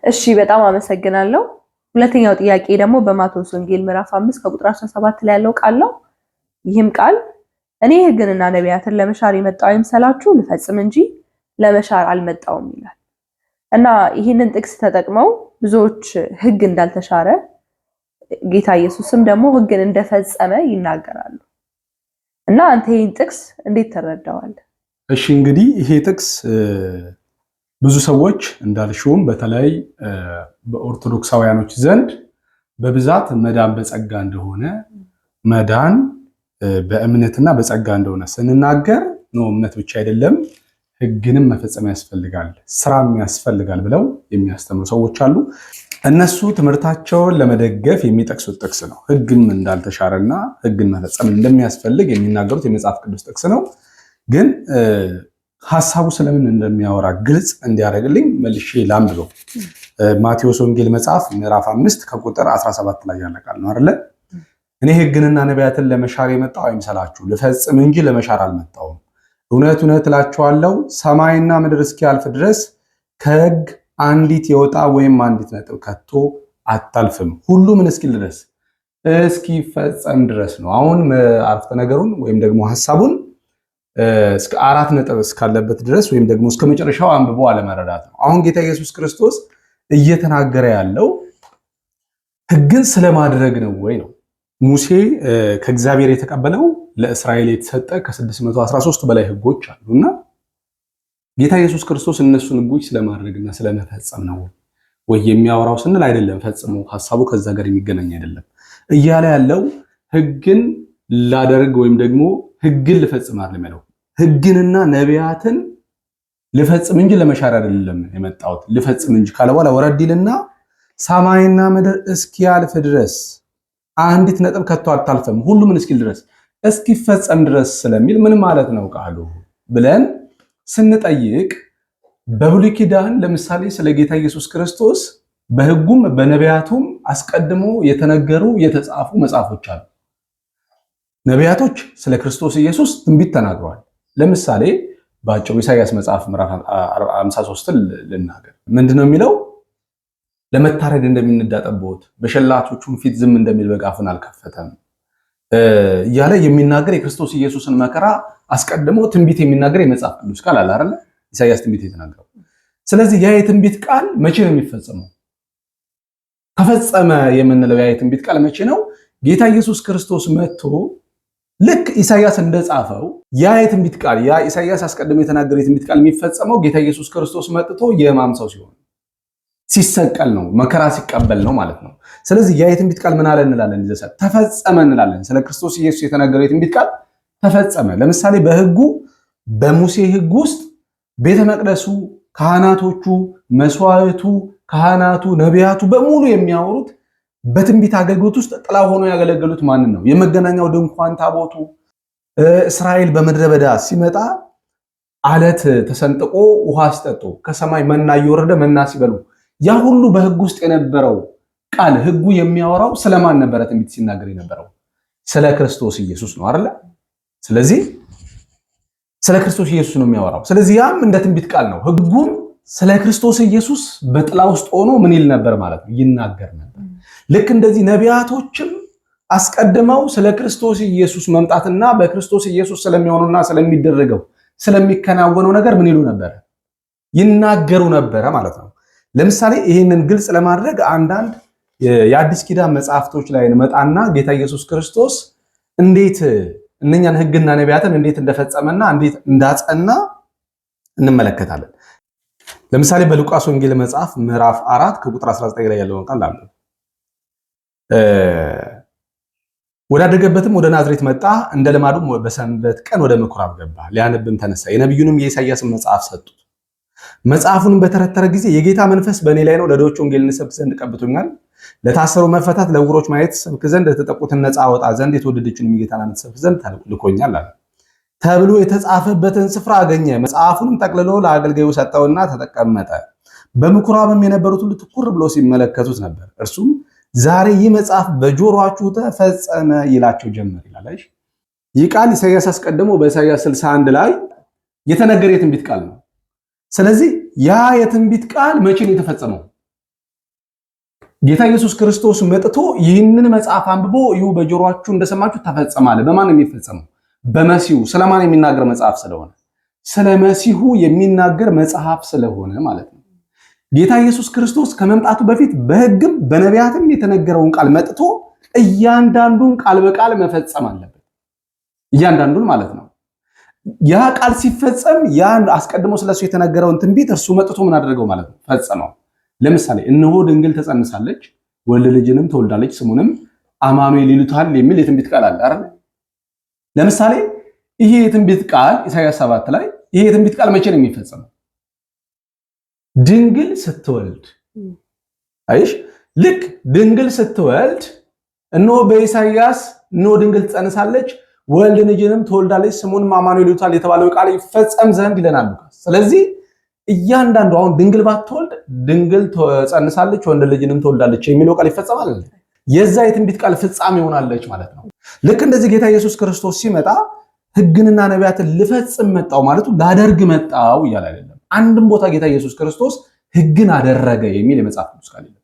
እሺ በጣም አመሰግናለሁ። ሁለተኛው ጥያቄ ደግሞ በማቴዎስ ወንጌል ምዕራፍ 5 ከቁጥር 17 ላይ ያለው ቃል ነው። ይህም ቃል እኔ ሕግንና ነቢያትን ለመሻር የመጣው አይምሰላችሁ ልፈጽም እንጂ ለመሻር አልመጣውም ይላል እና ይህንን ጥቅስ ተጠቅመው ብዙዎች ሕግ እንዳልተሻረ ጌታ ኢየሱስም ደግሞ ሕግን እንደፈጸመ ይናገራሉ። እና አንተ ይህን ጥቅስ እንዴት ተረዳዋለህ? እሺ እንግዲህ ይሄ ጥቅስ ብዙ ሰዎች እንዳልሽውም በተለይ በኦርቶዶክሳውያኖች ዘንድ በብዛት መዳን በጸጋ እንደሆነ መዳን በእምነትና በጸጋ እንደሆነ ስንናገር ነው እምነት ብቻ አይደለም ሕግንም መፈጸም ያስፈልጋል፣ ስራም ያስፈልጋል ብለው የሚያስተምሩ ሰዎች አሉ። እነሱ ትምህርታቸውን ለመደገፍ የሚጠቅሱት ጥቅስ ነው። ሕግም እንዳልተሻረና ሕግን መፈጸም እንደሚያስፈልግ የሚናገሩት የመጽሐፍ ቅዱስ ጥቅስ ነው። ግን ሐሳቡ ስለምን እንደሚያወራ ግልጽ እንዲያደርግልኝ መልሼ ላንብበው። ማቴዎስ ወንጌል መጽሐፍ ምዕራፍ 5 ከቁጥር 17 ላይ ያለ ቃል ነው አይደል? እኔ ሕግንና ነቢያትን ለመሻር የመጣው አይምሰላችሁ ልፈጽም እንጂ ለመሻር አልመጣሁም። እውነት እውነት እላችኋለሁ ሰማይና ምድር እስኪያልፍ ድረስ ከሕግ አንዲት የወጣ ወይም አንዲት ነጥብ ከቶ አታልፍም፣ ሁሉ ምን እስኪል ድረስ እስኪፈጸም ድረስ ነው። አሁን አረፍተ ነገሩን ወይም ደግሞ ሐሳቡን እስከ 4 ነጥብ እስካለበት ድረስ ወይም ደግሞ እስከ መጨረሻው አንብቦ አለመረዳት ነው። አሁን ጌታ ኢየሱስ ክርስቶስ እየተናገረ ያለው ሕግን ስለማድረግ ነው ወይ ነው? ሙሴ ከእግዚአብሔር የተቀበለው ለእስራኤል የተሰጠ ከ613 በላይ ሕጎች አሉና ጌታ ኢየሱስ ክርስቶስ እነሱን ሕጎች ስለማድረግና ስለመፈጸም ነው ወይ የሚያወራው ስንል አይደለም። ፈጽሞ ሐሳቡ ከዛ ጋር የሚገናኝ አይደለም። እያለ ያለው ሕግን ላደርግ ወይም ደግሞ ሕግን ልፈጽም አይደለም ያለው። ሕግንና ነቢያትን ልፈጽም እንጂ ለመሻር አይደለም የመጣሁት። ልፈጽም እንጂ ካለ በኋላ ወረድ ይልና ሰማይና ምድር እስኪያልፍ ድረስ አንዲት ነጥብ ከቶ አታልፈም፣ ሁሉ ምን እስኪል ድረስ እስኪፈጸም ድረስ ስለሚል ምን ማለት ነው ቃሉ ብለን ስንጠይቅ በብሉይ ኪዳን ለምሳሌ ስለ ጌታ ኢየሱስ ክርስቶስ በሕጉም በነቢያቱም አስቀድሞ የተነገሩ የተጻፉ መጽሐፎች አሉ። ነቢያቶች ስለ ክርስቶስ ኢየሱስ ትንቢት ተናግረዋል። ለምሳሌ በአጭሩ ኢሳይያስ መጽሐፍ ምዕራፍ 53 ልናገር። ምንድነው የሚለው? ለመታረድ እንደሚነዳ ጠቦት በሸላቾቹም ፊት ዝም እንደሚል በግ አፉን አልከፈተም እያለ የሚናገር የክርስቶስ ኢየሱስን መከራ አስቀድሞ ትንቢት የሚናገር የመጽሐፍ ቅዱስ ቃል አለ አይደል? ኢሳይያስ ትንቢት የተናገረው። ስለዚህ ያ የትንቢት ቃል መቼ ነው የሚፈጸመው? ተፈጸመ የምንለው ያ የትንቢት ቃል መቼ ነው? ጌታ ኢየሱስ ክርስቶስ መጥቶ ልክ ኢሳይያስ እንደጻፈው ያ የትንቢት ቃል ያ ኢሳይያስ አስቀድሞ የተናገረው የትንቢት ቃል የሚፈጸመው ጌታ ኢየሱስ ክርስቶስ መጥቶ የሕማም ሰው ሲሆን ሲሰቀል ነው፣ መከራ ሲቀበል ነው ማለት ነው። ስለዚህ ያ የትንቢት ቃል ምን አለ እንላለን? ይዘሰት ተፈጸመ እንላለን። ስለ ክርስቶስ ኢየሱስ የተናገረው የትንቢት ቃል ተፈጸመ። ለምሳሌ በሕጉ በሙሴ ሕግ ውስጥ ቤተ መቅደሱ፣ ካህናቶቹ፣ መስዋዕቱ፣ ካህናቱ፣ ነቢያቱ በሙሉ የሚያወሩት በትንቢት አገልግሎት ውስጥ ጥላ ሆኖ ያገለገሉት ማንን ነው? የመገናኛው ድንኳን ታቦቱ። እስራኤል በምድረ በዳ ሲመጣ አለት ተሰንጥቆ ውሃ ሲጠጡ ከሰማይ መና እየወረደ መና ሲበሉ ያ ሁሉ በሕግ ውስጥ የነበረው ቃል ሕጉ የሚያወራው ስለማን ነበረ? ትንቢት ሲናገር የነበረው ስለ ክርስቶስ ኢየሱስ ነው አይደለ? ስለዚህ ስለ ክርስቶስ ኢየሱስ ነው የሚያወራው። ስለዚህ ያም እንደ ትንቢት ቃል ነው። ሕጉም ስለ ክርስቶስ ኢየሱስ በጥላ ውስጥ ሆኖ ምን ይል ነበር ማለት ነው? ይናገር ነበር። ልክ እንደዚህ ነቢያቶችም አስቀድመው ስለ ክርስቶስ ኢየሱስ መምጣትና በክርስቶስ ኢየሱስ ስለሚሆኑና ስለሚደረገው ስለሚከናወነው ነገር ምን ይሉ ነበር? ይናገሩ ነበረ ማለት ነው። ለምሳሌ ይህንን ግልጽ ለማድረግ አንዳንድ የአዲስ ኪዳን መጽሐፍቶች ላይ እንመጣና ጌታ ኢየሱስ ክርስቶስ እንዴት እነኛን ሕግና ነቢያትን እንዴት እንደፈጸመና እንዴት እንዳጸና እንመለከታለን። ለምሳሌ በሉቃስ ወንጌል መጽሐፍ ምዕራፍ 4 ከቁጥር 19 ላይ ያለውን ቃል አለ። ወዳደገበትም ወደ ናዝሬት መጣ፣ እንደ ልማዱም በሰንበት ቀን ወደ ምኩራብ ገባ፣ ሊያነብም ተነሳ። የነቢዩንም የኢሳይያስን መጽሐፍ ሰጡት። መጽሐፉንም በተረተረ ጊዜ የጌታ መንፈስ በእኔ ላይ ነው፣ ለድሆች ወንጌልን እሰብክ ዘንድ ቀብቶኛል፣ ለታሰሩ መፈታት፣ ለዕውሮች ማየት ሰብክ ዘንድ፣ ለተጠቁትን ነፃ አወጣ ዘንድ፣ የተወደደችውን የጌታን ዓመት ሰብክ ዘንድ ልኮኛል አለ ተብሎ የተጻፈበትን ስፍራ አገኘ። መጽሐፉንም ጠቅልሎ ለአገልጋዩ ሰጠውና ተቀመጠ። በምኩራብም የነበሩት ሁሉ ትኩር ብሎ ሲመለከቱት ነበር። እርሱም ዛሬ ይህ መጽሐፍ በጆሮአችሁ ተፈጸመ ይላቸው ጀመር ይላል። ይህ ቃል ኢሳይያስ አስቀድሞ በኢሳይያስ 61 ላይ የተነገረ የትንቢት ቃል ነው። ስለዚህ ያ የትንቢት ቃል መቼ ነው የተፈጸመው? ጌታ ኢየሱስ ክርስቶስ መጥቶ ይህንን መጽሐፍ አንብቦ ይሁ በጆሮአችሁ እንደሰማችሁ ተፈጸመ አለ። በማን የሚፈጸመው? በመሲሁ። ስለማን የሚናገር መጽሐፍ ስለሆነ? ስለ መሲሁ የሚናገር መጽሐፍ ስለሆነ ማለት ነው። ጌታ ኢየሱስ ክርስቶስ ከመምጣቱ በፊት በሕግም በነቢያትም የተነገረውን ቃል መጥቶ እያንዳንዱን ቃል በቃል መፈጸም አለበት። እያንዳንዱን ማለት ነው። ያ ቃል ሲፈጸም ያን አስቀድሞ ስለሱ የተነገረውን ትንቢት እርሱ መጥቶ ምን አደረገው ማለት ነው? ፈጸመው። ለምሳሌ እነሆ ድንግል ተጸንሳለች፣ ወልድ ልጅንም ትወልዳለች፣ ስሙንም አማኑኤል ይሉታል የሚል የትንቢት ቃል አለ አይደል? ለምሳሌ ይሄ የትንቢት ቃል ኢሳይያስ 7 ላይ ይሄ የትንቢት ቃል መቼ ነው የሚፈጸመው? ድንግል ስትወልድ። አይሽ ልክ ድንግል ስትወልድ እነሆ በኢሳይያስ እነሆ ድንግል ትጸንሳለች ወልድ ልጅንም ትወልዳለች ስሙንም አማኑኤል ይሉታል የተባለው ቃል ይፈጸም ዘንድ ይለናል ሉቃስ። ስለዚህ እያንዳንዱ አሁን ድንግል ባትወልድ ድንግል ትጸንሳለች ወልድ ልጅንም ትወልዳለች የሚለው ቃል ይፈጸማል። የዛ የትንቢት ቃል ፍጻሜ ሆናለች ማለት ነው። ልክ እንደዚህ ጌታ ኢየሱስ ክርስቶስ ሲመጣ ሕግንና ነቢያትን ልፈጽም መጣው ማለቱ ላደርግ መጣው እያለ አይደለም። አንድም ቦታ ጌታ ኢየሱስ ክርስቶስ ሕግን አደረገ የሚል የመጽሐፍ ቅዱስ ቃል የለም።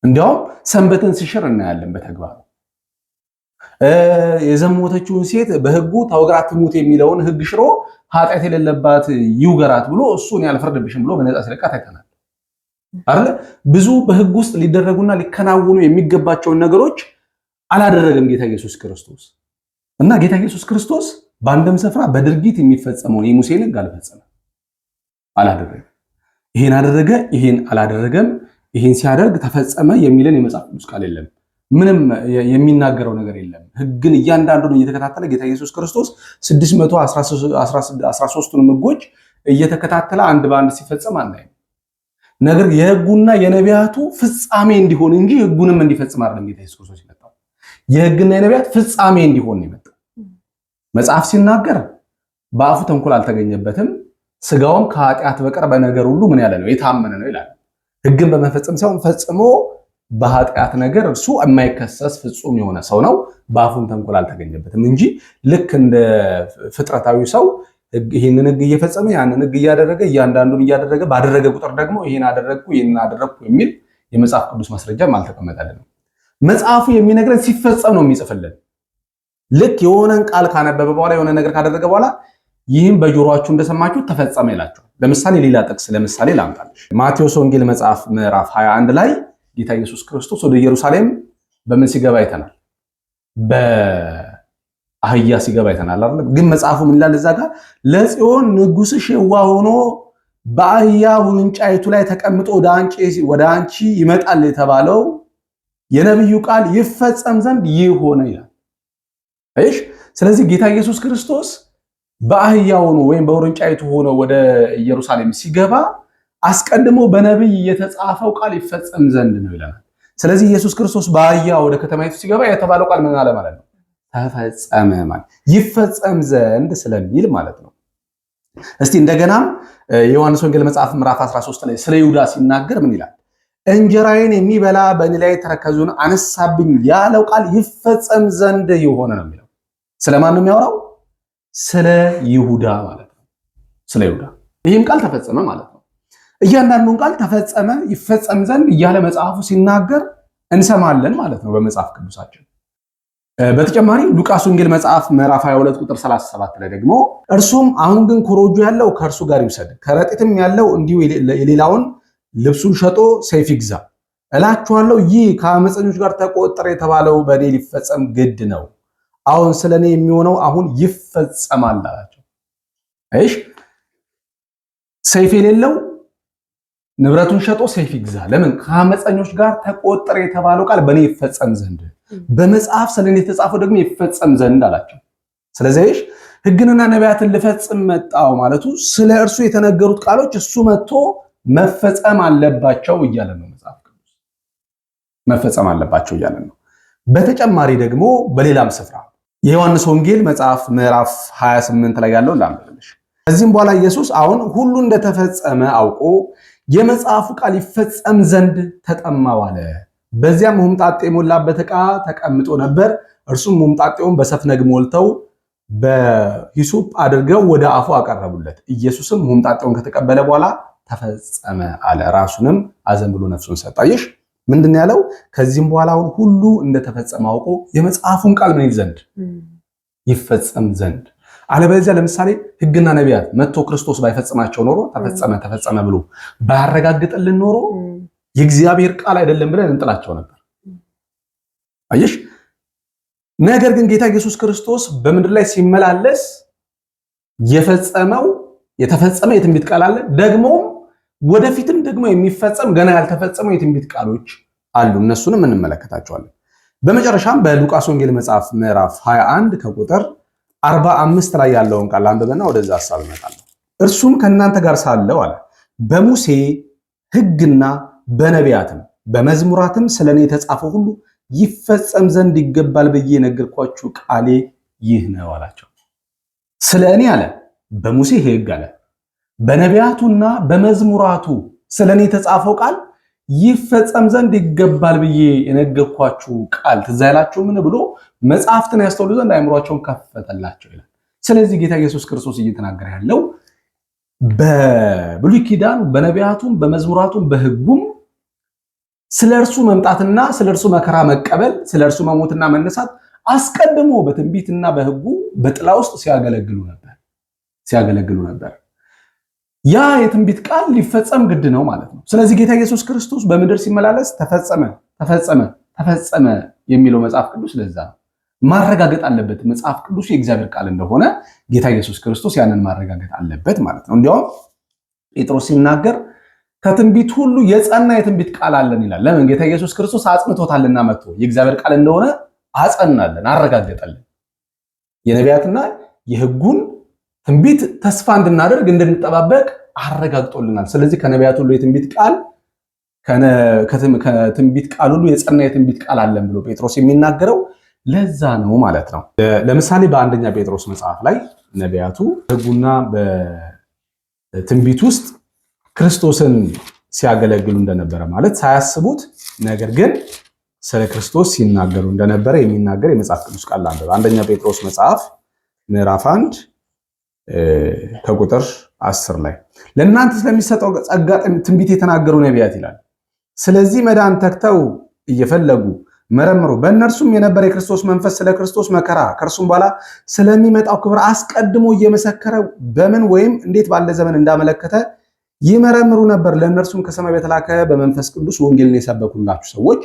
እንዲያውም ሰንበትን ሲሽር እናያለን በተግባር የዘሞተችውን ሴት በሕጉ ታውግራ ትሙት የሚለውን ሕግ ሽሮ ኃጢአት የሌለባት ይውገራት ብሎ እሱን ያልፈርድብሽም ብሎ በነጻ ሲለቃት አይተናል አይደል? ብዙ በሕግ ውስጥ ሊደረጉና ሊከናወኑ የሚገባቸውን ነገሮች አላደረገም ጌታ ኢየሱስ ክርስቶስ። እና ጌታ ኢየሱስ ክርስቶስ በአንድም ስፍራ በድርጊት የሚፈጸመውን የሙሴን ሕግ አልፈጸመም፣ አላደረገም። ይሄን አደረገ፣ ይሄን አላደረገም፣ ይሄን ሲያደርግ ተፈጸመ የሚልን የመጽሐፍ ቅዱስ ቃል የለም። ምንም የሚናገረው ነገር የለም። ሕግን እያንዳንዱን እየተከታተለ ጌታ ኢየሱስ ክርስቶስ 613ቱን ሕጎች እየተከታተለ አንድ በአንድ ሲፈጸም አናይም። ነገር የሕጉና የነቢያቱ ፍጻሜ እንዲሆን እንጂ ሕጉንም እንዲፈጽም አይደለም ጌታ ኢየሱስ ክርስቶስ የመጣው። የሕግና የነቢያት ፍጻሜ እንዲሆን ነው የመጣው። መጽሐፍ ሲናገር በአፉ ተንኮል አልተገኘበትም፣ ስጋውም ከኃጢአት በቀር በነገር ሁሉ ምን ያለ ነው? የታመነ ነው ይላል። ሕግን በመፈጸም ሳይሆን ፈጽሞ በኃጢአት ነገር እርሱ የማይከሰስ ፍጹም የሆነ ሰው ነው። በአፉም ተንኮል አልተገኘበትም እንጂ ልክ እንደ ፍጥረታዊ ሰው ይህንን ሕግ እየፈጸመ ያንን ሕግ እያደረገ እያንዳንዱን እያደረገ ባደረገ ቁጥር ደግሞ ይህን አደረግኩ ይህን አደረግኩ የሚል የመጽሐፍ ቅዱስ ማስረጃም አልተቀመጠልንም። መጽሐፉ የሚነግረን ሲፈጸም ነው የሚጽፍልን። ልክ የሆነን ቃል ካነበበ በኋላ የሆነ ነገር ካደረገ በኋላ ይህም በጆሮአችሁ እንደሰማችሁ ተፈጸመ ይላችኋል። ለምሳሌ ሌላ ጥቅስ ለምሳሌ ላምጣልሽ። ማቴዎስ ወንጌል መጽሐፍ ምዕራፍ 21 ላይ ጌታ ኢየሱስ ክርስቶስ ወደ ኢየሩሳሌም በምን ሲገባ አይተናል? በአህያ ሲገባ አይተናል አይደል? ግን መጽሐፉ ምን ይላል እዛ ጋር? ለጽዮን ንጉሥሽ የዋህ ሆኖ በአህያ ውርንጫይቱ ላይ ተቀምጦ ወደ አንቺ ይመጣል የተባለው የነብዩ ቃል ይፈጸም ዘንድ ይህ ሆነ ይላል። እሺ፣ ስለዚህ ጌታ ኢየሱስ ክርስቶስ በአህያ ሆኖ ወይም በውርንጫይቱ ሆኖ ወደ ኢየሩሳሌም ሲገባ አስቀድሞ በነብይ የተጻፈው ቃል ይፈጸም ዘንድ ነው ይላል። ስለዚህ ኢየሱስ ክርስቶስ በአህያ ወደ ከተማይቱ ሲገባ የተባለው ቃል ምን አለ ማለት ነው? ተፈጸመ ማለት ይፈጸም ዘንድ ስለሚል ማለት ነው። እስቲ እንደገናም የዮሐንስ ወንጌል መጽሐፍ ምዕራፍ 13 ላይ ስለ ይሁዳ ሲናገር ምን ይላል? እንጀራዬን የሚበላ በእኔ ላይ ተረከዙን አነሳብኝ ያለው ቃል ይፈጸም ዘንድ የሆነ ነው የሚለው። ስለማን ነው የሚያወራው? ስለ ይሁዳ ማለት ነው። ስለ ይሁዳ ይህም ቃል ተፈጸመ ማለት ነው። እያንዳንዱን ቃል ተፈጸመ ይፈጸም ዘንድ እያለ መጽሐፉ ሲናገር እንሰማለን ማለት ነው በመጽሐፍ ቅዱሳችን። በተጨማሪ ሉቃስ ወንጌል መጽሐፍ ምዕራፍ 22 ቁጥር 37 ላይ ደግሞ እርሱም አሁን ግን ኮረጆ ያለው ከእርሱ ጋር ይውሰድ፣ ከረጢትም ያለው እንዲሁ የሌላውን ልብሱን ሸጦ ሰይፍ ይግዛ፣ እላችኋለሁ ይህ ከአመፀኞች ጋር ተቆጠረ የተባለው በእኔ ሊፈጸም ግድ ነው። አሁን ስለኔ የሚሆነው አሁን ይፈጸማል አላቸው። እሺ፣ ሰይፍ የሌለው ንብረቱን ሸጦ ሰይፍ ይግዛ። ለምን? ከአመፀኞች ጋር ተቆጠረ የተባለው ቃል በእኔ ይፈጸም ዘንድ፣ በመጽሐፍ ስለኔ የተጻፈው ደግሞ ይፈጸም ዘንድ አላቸው። ስለዚህ ሕግንና ነቢያትን ልፈጽም መጣው ማለቱ ስለ እርሱ የተነገሩት ቃሎች እሱ መጥቶ መፈጸም አለባቸው እያለ ነው። መጽሐፍ ቅዱስ መፈጸም አለባቸው እያለ ነው። በተጨማሪ ደግሞ በሌላም ስፍራ የዮሐንስ ወንጌል መጽሐፍ ምዕራፍ 28 ላይ ያለው ላምብልሽ። ከዚህም በኋላ ኢየሱስ አሁን ሁሉ እንደተፈጸመ አውቆ የመጽሐፉ ቃል ይፈጸም ዘንድ ተጠማው አለ። በዚያም ሆምጣጤ የሞላበት ዕቃ ተቀምጦ ነበር። እርሱም ሆምጣጤውን በሰፍነግ ሞልተው በሂሶጵ አድርገው ወደ አፉ አቀረቡለት። ኢየሱስም ሆምጣጤውን ከተቀበለ በኋላ ተፈጸመ አለ። ራሱንም አዘንብሎ ነፍሱን ሰጣ። ይህ ምንድን ያለው? ከዚህም በኋላ አሁን ሁሉ እንደተፈጸመ አውቆ የመጽሐፉን ቃል ምን ይል ዘንድ ይፈጸም ዘንድ። አለበለዚያ ለምሳሌ ሕግና ነቢያት መጥቶ ክርስቶስ ባይፈጽማቸው ኖሮ ተፈጸመ ብሎ ባያረጋግጥልን ኖሮ የእግዚአብሔር ቃል አይደለም ብለን እንጥላቸው ነበር። አየሽ? ነገር ግን ጌታ ኢየሱስ ክርስቶስ በምድር ላይ ሲመላለስ የተፈጸመ የትንቢት ቃል አለ። ደግሞ ወደፊትም ደግሞ የሚፈጸም ገና ያልተፈጸሙ የትንቢት ቃሎች አሉ። እነሱንም እንመለከታቸዋለን። በመጨረሻም በሉቃስ ወንጌል መጽሐፍ ምዕራፍ 21 ከቁጥር 45 ላይ ያለውን ቃል አንብበና ወደዛ ሐሳብ እመጣለሁ። እርሱም ከእናንተ ጋር ሳለው አለ በሙሴ ሕግና በነቢያትም በመዝሙራትም ስለኔ የተጻፈው ሁሉ ይፈጸም ዘንድ ይገባል ብዬ የነገርኳችሁ ቃሌ ይህ ነው አላቸው። ስለኔ አለ በሙሴ ሕግ አለ በነቢያቱና በመዝሙራቱ ስለኔ የተጻፈው ቃል ይፈጸም ዘንድ ይገባል ብዬ የነገርኳችሁ ቃል ትዝ አይላችሁምን ብሎ መጽሐፍትን ያስተውሉ ዘንድ አእምሯቸውን ከፈተላቸው ይላል። ስለዚህ ጌታ ኢየሱስ ክርስቶስ እየተናገረ ያለው በብሉይ ኪዳን በነቢያቱም በመዝሙራቱም በሕጉም ስለ እርሱ መምጣትና ስለ እርሱ መከራ መቀበል ስለ እርሱ መሞትና መነሳት አስቀድሞ በትንቢትና በሕጉ በጥላ ውስጥ ሲያገለግሉ ነበር። ያ የትንቢት ቃል ሊፈጸም ግድ ነው ማለት ነው። ስለዚህ ጌታ ኢየሱስ ክርስቶስ በምድር ሲመላለስ ተፈጸመ የሚለው መጽሐፍ ቅዱስ ለዛ ነው ማረጋገጥ አለበት። መጽሐፍ ቅዱስ የእግዚአብሔር ቃል እንደሆነ ጌታ ኢየሱስ ክርስቶስ ያንን ማረጋገጥ አለበት ማለት ነው። እንዲያውም ጴጥሮስ ሲናገር ከትንቢት ሁሉ የጸና የትንቢት ቃል አለን ይላል። ለምን? ጌታ ኢየሱስ ክርስቶስ አጽንቶታልና መጥቶ የእግዚአብሔር ቃል እንደሆነ አጸናለን፣ አረጋገጠልን። የነቢያትና የሕጉን ትንቢት ተስፋ እንድናደርግ እንድንጠባበቅ አረጋግጦልናል። ስለዚህ ከነቢያት ሁሉ የትንቢት ቃል ከትንቢት ቃል ሁሉ የጸና የትንቢት ቃል አለን ብሎ ጴጥሮስ የሚናገረው ለዛ ነው ማለት ነው። ለምሳሌ በአንደኛ ጴጥሮስ መጽሐፍ ላይ ነቢያቱ ሕጉና በትንቢት ውስጥ ክርስቶስን ሲያገለግሉ እንደነበረ ማለት ሳያስቡት፣ ነገር ግን ስለ ክርስቶስ ሲናገሩ እንደነበረ የሚናገር የመጽሐፍ ቅዱስ ቃል አንብበ። አንደኛ ጴጥሮስ መጽሐፍ ምዕራፍ 1 ከቁጥር 10 ላይ ለእናንተ ስለሚሰጠው ጸጋ ትንቢት የተናገሩ ነቢያት ይላል። ስለዚህ መዳን ተግተው እየፈለጉ መረምሩ፣ በእነርሱም የነበረ የክርስቶስ መንፈስ ስለ ክርስቶስ መከራ ከእርሱም በኋላ ስለሚመጣው ክብር አስቀድሞ እየመሰከረ በምን ወይም እንዴት ባለ ዘመን እንዳመለከተ ይመረምሩ ነበር። ለእነርሱም ከሰማይ በተላከ በመንፈስ ቅዱስ ወንጌልን የሰበኩላችሁ ሰዎች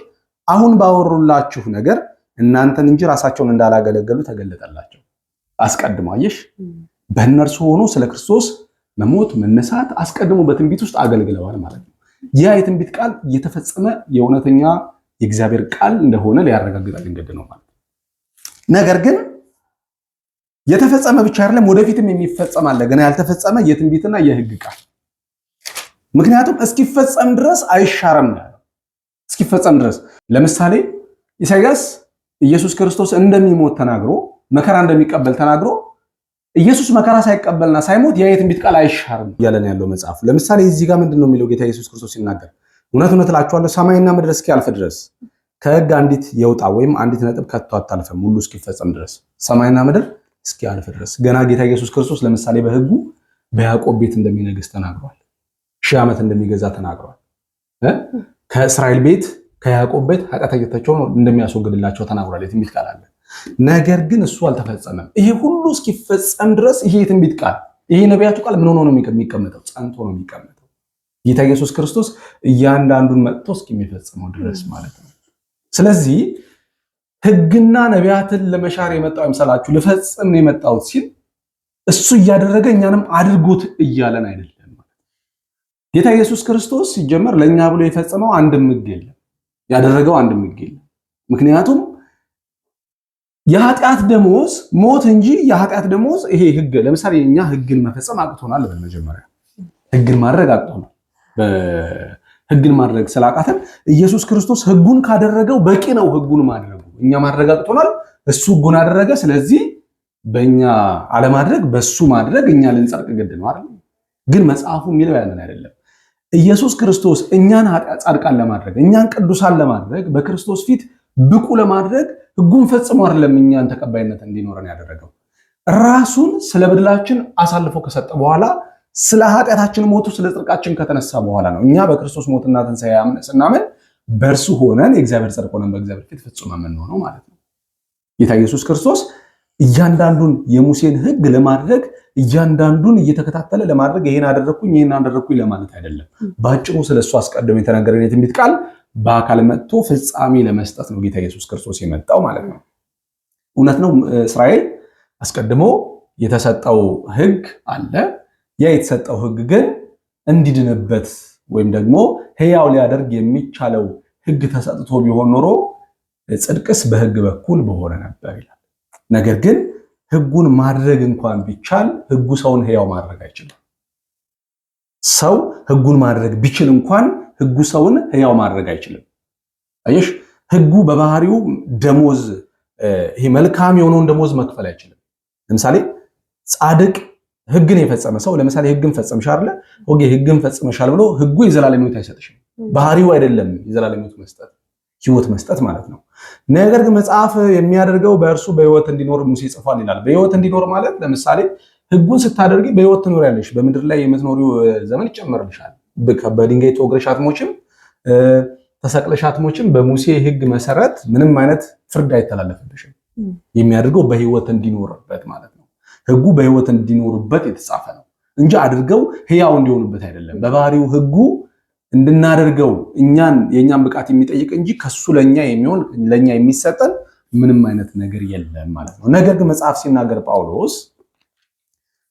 አሁን ባወሩላችሁ ነገር እናንተን እንጂ ራሳቸውን እንዳላገለገሉ ተገለጠላቸው። አስቀድሞ አየሽ፣ በእነርሱ ሆኖ ስለ ክርስቶስ መሞት መነሳት አስቀድሞ በትንቢት ውስጥ አገልግለዋል ማለት ነው። ያ የትንቢት ቃል የተፈጸመ የእውነተኛ የእግዚአብሔር ቃል እንደሆነ ሊያረጋግጣልን ግድ ነው ማለት ነው። ነገር ግን የተፈጸመ ብቻ አይደለም፣ ወደፊትም የሚፈጸም አለ፣ ገና ያልተፈጸመ የትንቢትና የሕግ ቃል። ምክንያቱም እስኪፈጸም ድረስ አይሻርም ነው ያለው። እስኪፈጸም ድረስ ለምሳሌ ኢሳይያስ ኢየሱስ ክርስቶስ እንደሚሞት ተናግሮ መከራ እንደሚቀበል ተናግሮ ኢየሱስ መከራ ሳይቀበልና ሳይሞት ያ የትንቢት ቃል አይሻርም እያለን ያለው መጽሐፉ። ለምሳሌ እዚህ ጋር ምንድን ነው የሚለው ጌታ ኢየሱስ ክርስቶስ ሲናገር? እውነት እውነት እላችኋለሁ ሰማይና ምድር እስኪያልፍ ድረስ ከሕግ አንዲት የውጣ ወይም አንዲት ነጥብ ከቶ አታልፍም፣ ሁሉ እስኪፈጸም ድረስ ሰማይና ምድር እስኪያልፍ ድረስ። ገና ጌታ ኢየሱስ ክርስቶስ ለምሳሌ በሕጉ በያዕቆብ ቤት እንደሚነግስ ተናግሯል። 1000 ዓመት እንደሚገዛ ተናግሯል። ከእስራኤል ቤት ከያዕቆብ ቤት ኃጢአታቸውን እንደሚያስወግድላቸው ተናግሯል። የትንቢት ቃል አለ። ነገር ግን እሱ አልተፈጸመም። ይሄ ሁሉ እስኪፈጸም ድረስ ይሄ የትንቢት ቃል ይሄ ነቢያቱ ቃል ምን ሆኖ ነው የሚቀመጠው? ጸንቶ ነው የሚቀመጠው። ጌታ ኢየሱስ ክርስቶስ እያንዳንዱን መጥቶ እስከሚፈጽመው ድረስ ማለት ነው። ስለዚህ ሕግና ነቢያትን ለመሻር የመጣው አይምሰላችሁ፣ ልፈጽም ነው የመጣሁት ሲል እሱ እያደረገ እኛንም አድርጉት እያለን አይደለም ማለት ነው። ጌታ ኢየሱስ ክርስቶስ ሲጀመር ለእኛ ብሎ የፈጸመው አንድም ሕግ የለም፣ ያደረገው አንድም ሕግ የለም። ምክንያቱም የኃጢአት ደሞዝ ሞት እንጂ የኃጢአት ደሞዝ ይሄ ሕግ። ለምሳሌ እኛ ሕግን መፈጸም አቅቶናል። በመጀመሪያ ሕግን ማድረግ አቅቶናል። ሕግን ማድረግ ስላቃተን ኢየሱስ ክርስቶስ ሕጉን ካደረገው በቂ ነው። ሕጉን ማድረጉ እኛ ማድረግ አቅቶናል፣ እሱ ሕጉን አደረገ። ስለዚህ በእኛ አለማድረግ በሱ ማድረግ እኛ ልንጸድቅ ግድ ነው አይደል? ግን መጽሐፉ የሚለው ያንን አይደለም። ኢየሱስ ክርስቶስ እኛን ጻድቃን ለማድረግ እኛን ቅዱሳን ለማድረግ በክርስቶስ ፊት ብቁ ለማድረግ ሕጉን ፈጽሞ አይደለም እኛን ተቀባይነት እንዲኖረን ያደረገው። ራሱን ስለ በደላችን አሳልፎ ከሰጠ በኋላ ስለ ኃጢአታችን ሞቱ ስለ ጽድቃችን ከተነሳ በኋላ ነው። እኛ በክርስቶስ ሞትና ትንሣኤ ስናምን በእርሱ ሆነን የእግዚአብሔር ጽድቅ ሆነን በእግዚአብሔር ፊት ፍጹም የምንሆነው ማለት ነው። ጌታ ኢየሱስ ክርስቶስ እያንዳንዱን የሙሴን ሕግ ለማድረግ እያንዳንዱን እየተከታተለ ለማድረግ ይሄን አደረኩኝ ለማለት አይደለም። ባጭሩ ስለሱ አስቀድሞ የተነገረን የትንቢት ቃል በአካል መጥቶ ፍጻሜ ለመስጠት ነው ጌታ ኢየሱስ ክርስቶስ የመጣው ማለት ነው። እውነት ነው። እስራኤል አስቀድሞ የተሰጠው ሕግ አለ። ያ የተሰጠው ሕግ ግን እንዲድንበት ወይም ደግሞ ሕያው ሊያደርግ የሚቻለው ሕግ ተሰጥቶ ቢሆን ኖሮ ጽድቅስ በሕግ በኩል በሆነ ነበር ይላል። ነገር ግን ሕጉን ማድረግ እንኳን ቢቻል ሕጉ ሰውን ሕያው ማድረግ አይችልም። ሰው ሕጉን ማድረግ ቢችል እንኳን ሕጉ ሰውን ሕያው ማድረግ አይችልም። አየሽ፣ ሕጉ በባህሪው ደሞዝ ይሄ መልካም የሆነውን ደሞዝ መክፈል አይችልም። ለምሳሌ ጻድቅ ሕግን የፈጸመ ሰው ለምሳሌ ሕግን ፈጽመሻል አይደል? ኦኬ ሕግን ፈጽመሻል ብሎ ሕጉ የዘላለም ሕይወት አይሰጥሽም። ባህሪው አይደለም የዘላለም ሕይወት መስጠት ማለት ነው። ነገር ግን መጽሐፍ የሚያደርገው በእርሱ በሕይወት እንዲኖር ሙሴ ጽፏል ይላል። በሕይወት እንዲኖር ማለት ለምሳሌ ሕጉን ስታደርጊ በሕይወት ትኖሪያለሽ። በምድር ላይ የምትኖሪው ዘመን ይጨመርልሻል። በድንጋይ ተወግረሽ አትሞችም፣ ተሰቅለሽ አትሞችም። በሙሴ ሕግ መሰረት ምንም አይነት ፍርድ አይተላለፍብሽም። የሚያደርገው በሕይወት እንዲኖርበት ማለት ነው። ሕጉ በሕይወት እንዲኖርበት የተጻፈ ነው እንጂ አድርገው ሕያው እንዲሆኑበት አይደለም። በባህሪው ሕጉ እንድናደርገው የኛን ብቃት የሚጠይቅ እንጂ ከሱ ለኛ የሚሰጠን ምንም አይነት ነገር የለም ማለት ነው። ነገር ግን መጽሐፍ ሲናገር ጳውሎስ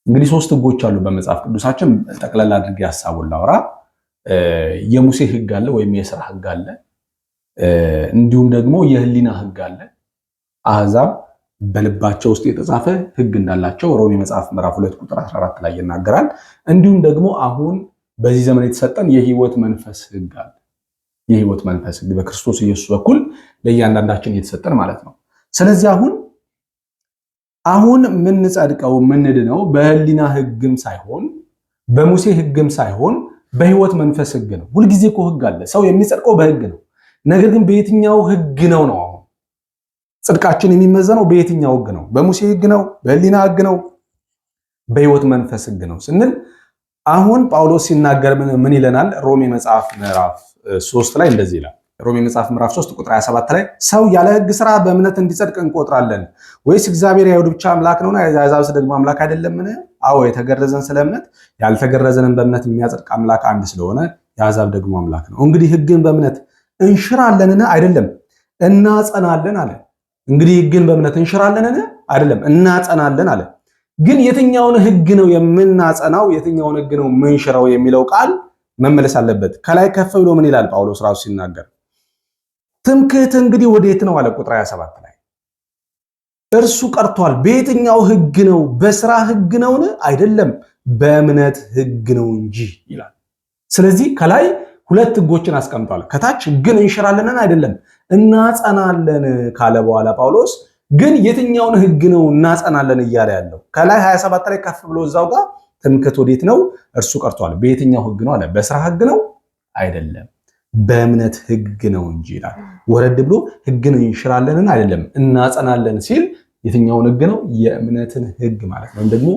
እንግዲህ 3 ሕጎች አሉ በመጽሐፍ ቅዱሳችን። ጠቅላላ አድርጌ ሐሳቡን ላውራ። የሙሴ ሕግ አለ ወይም የሥራ ሕግ አለ። እንዲሁም ደግሞ የህሊና ሕግ አለ። አሕዛብ በልባቸው ውስጥ የተጻፈ ሕግ እንዳላቸው ሮሜ መጽሐፍ ምዕራፍ 2 ቁጥር 14 ላይ ይናገራል። እንዲሁም ደግሞ አሁን በዚህ ዘመን የተሰጠን የሕይወት መንፈስ ሕግ አለ። የሕይወት መንፈስ ሕግ በክርስቶስ ኢየሱስ በኩል ለእያንዳንዳችን የተሰጠን ማለት ነው። ስለዚህ አሁን የምንጸድቀው የምንድነው በህሊና ሕግም ሳይሆን በሙሴ ሕግም ሳይሆን በሕይወት መንፈስ ሕግ ነው። ሁልጊዜ እኮ ሕግ አለ። ሰው የሚጸድቀው በሕግ ነው። ነገር ግን በየትኛው ሕግ ነው? አሁን ጽድቃችን የሚመዘነው በየትኛው ሕግ ነው? በሙሴ ሕግ ነው? በህሊና ሕግ ነው? በሕይወት መንፈስ ሕግ ነው ስንል አሁን ጳውሎስ ሲናገር ምን ይለናል? ሮሜ መጽሐፍ ምዕራፍ 3 ላይ እንደዚህ ይላል። ሮሜ መጽሐፍ ምዕራፍ 3 ቁጥር 27 ላይ ሰው ያለ ሕግ ሥራ በእምነት እንዲጸድቅ እንቆጥራለን ወይስ እግዚአብሔር የአይሁድ ብቻ አምላክ ነውና የአሕዛብስ ደግሞ አምላክ አይደለምን? አዎ የተገረዘን ስለ እምነት ያልተገረዘንን በእምነት የሚያጸድቅ አምላክ አንድ ስለሆነ የአሕዛብ ደግሞ አምላክ ነው። እንግዲህ ሕግን በእምነት እንሽራለንን? አይደለም እናጸናለን አለ። እንግዲህ ሕግን በእምነት እንሽራለንን? አይደለም እናጸናለን አለ። ግን የትኛውን ሕግ ነው የምናጸናው? የትኛውን ሕግ ነው የምንሽረው የሚለው ቃል መመለስ አለበት። ከላይ ከፍ ብሎ ምን ይላል ጳውሎስ ራሱ ሲናገር? ትምክህት እንግዲህ ወዴት ነው አለ። ቁጥር 27 ላይ እርሱ ቀርቷል። በየትኛው ሕግ ነው? በሥራ ሕግ ነውን? አይደለም በእምነት ሕግ ነው እንጂ ይላል። ስለዚህ ከላይ 2 ሕጎችን አስቀምጧል። ከታች ሕግን እንሽራለንን? አይደለም እናጸናለን ካለ በኋላ ጳውሎስ ግን የትኛውን ሕግ ነው እናጸናለን እያለ ያለው? ከላይ 27 ላይ ከፍ ብሎ እዛው ጋር ትምክህት ወዴት ነው? እርሱ ቀርቷል። በየትኛው ሕግ ነው አለ። በሥራ ሕግ ነው? አይደለም በእምነት ሕግ ነው እንጂ ይላል። ወረድ ብሎ ሕግን እንሽራለንን? አይደለም እናጸናለን ሲል የትኛውን ሕግ ነው? የእምነትን ሕግ ማለት ነው። ደግሞ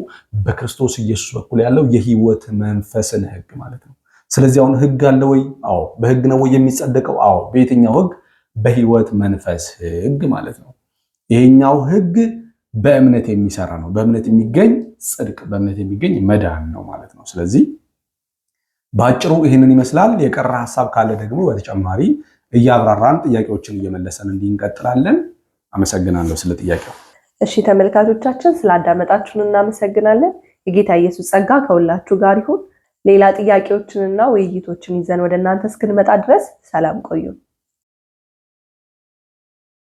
በክርስቶስ ኢየሱስ በኩል ያለው የሕይወት መንፈስን ሕግ ማለት ነው። ስለዚህ አሁን ሕግ አለ ወይ? አዎ። በሕግ ነው ወይ የሚጸደቀው? አዎ። በየትኛው ሕግ? በሕይወት መንፈስ ሕግ ማለት ነው። ይሄኛው ሕግ በእምነት የሚሰራ ነው። በእምነት የሚገኝ ጽድቅ፣ በእምነት የሚገኝ መዳን ነው ማለት ነው። ስለዚህ በአጭሩ ይህንን ይመስላል። የቀረ ሐሳብ ካለ ደግሞ በተጨማሪ እያብራራን ጥያቄዎችን እየመለሰን እንቀጥላለን። አመሰግናለሁ ስለ ጥያቄው። እሺ ተመልካቾቻችን ስላዳመጣችሁን እናመሰግናለን። የጌታ ኢየሱስ ጸጋ ከሁላችሁ ጋር ይሁን። ሌላ ጥያቄዎችንና ውይይቶችን ይዘን ወደ እናንተ እስክንመጣ ድረስ ሰላም ቆዩ።